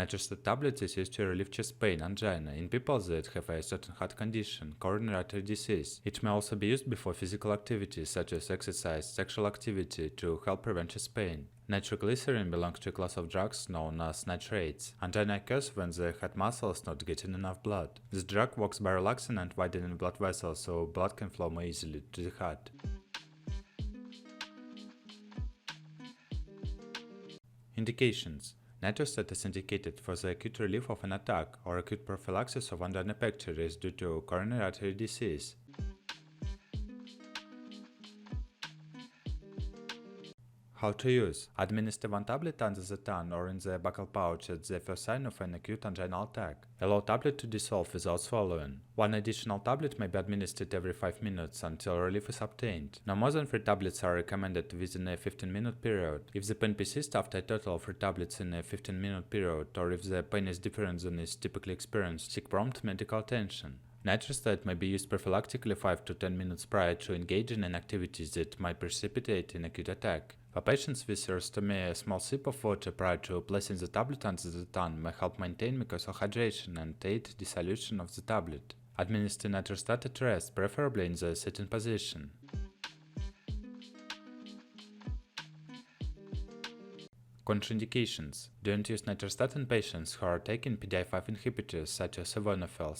Nitrostat tablet is used to relieve chest pain, angina, in people that have a certain heart condition, coronary artery disease. It may also be used before physical activity such as exercise, sexual activity to help prevent chest pain. Nitroglycerin belongs to a class of drugs known as nitrates. Angina occurs when the heart muscle is not getting enough blood. This drug works by relaxing and widening blood vessels so blood can flow more easily to the heart. Indications. Nitrostat is indicated for the acute relief of an attack or acute prophylaxis of angina pectoris due to coronary artery disease. How to use. Administer 1 tablet under the tongue or in the buccal pouch at the first sign of an acute anginal attack. Allow tablet to dissolve without swallowing. 1 additional tablet may be administered every 5 minutes until relief is obtained. No more than 3 tablets are recommended within a 15-minute period. If the pain persists after a total of 3 tablets in a 15-minute period, or if the pain is different than is typically experienced, seek prompt medical attention. Nitrostat may be used prophylactically 5 to 10 minutes prior to engaging in activities that might precipitate an acute attack. For patients with urostomia, a small sip of water prior to placing the tablet under the tongue may help maintain mucosal hydration and aid dissolution of the tablet. Administer nitrostat at rest, preferably in the sitting position. Contraindications. Don't use nitrostat in patients who are taking PDE5 inhibitors such as sildenafil,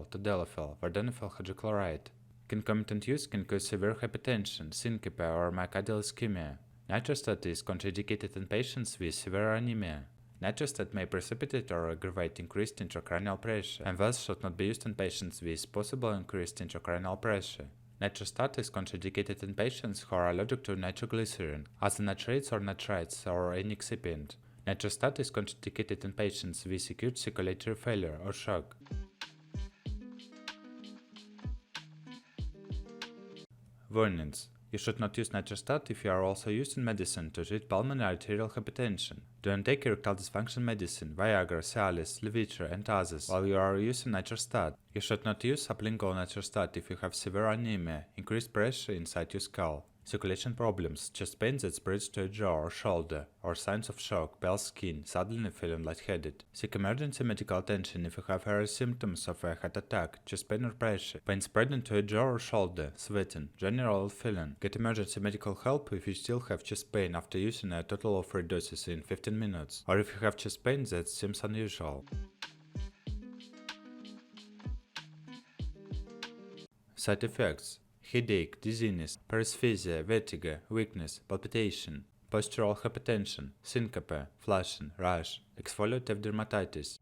tadalafil, vardenafil hydrochloride. Concomitant use can cause severe hypertension, syncope, or myocardial ischemia. Nitrostat is contraindicated in patients with severe anemia. Nitrostat may precipitate or aggravate increased intracranial pressure, and thus should not be used in patients with possible increased intracranial pressure. Nitrostat is contraindicated in patients who are allergic to nitroglycerin, other nitrates or nitrites, or any excipient. Nitrostat is contraindicated in patients with acute circulatory failure or shock. Warnings. You should not use nitrostat if you are also using medicine to treat pulmonary arterial hypertension. Don't take erectile dysfunction medicine, Viagra, Cialis, Levitra, and others while you are using nitrostat. You should not use sublingual nitrostat if you have severe anemia, increased pressure inside your skull, circulation problems, chest pain that spreads to a jaw or shoulder, or signs of shock, pale skin, suddenly feeling lightheaded. Seek emergency medical attention if you have various symptoms of a heart attack, chest pain or pressure, pain spreading to a jaw or shoulder, sweating, general ill feeling. Get emergency medical help if you still have chest pain after using a total of 3 doses in 15 minutes, or if you have chest pain that seems unusual. Side effects. Headache, dizziness, paresthesia, vertigo, weakness, palpitation, postural hypertension, syncope, flushing, rash, exfoliative dermatitis.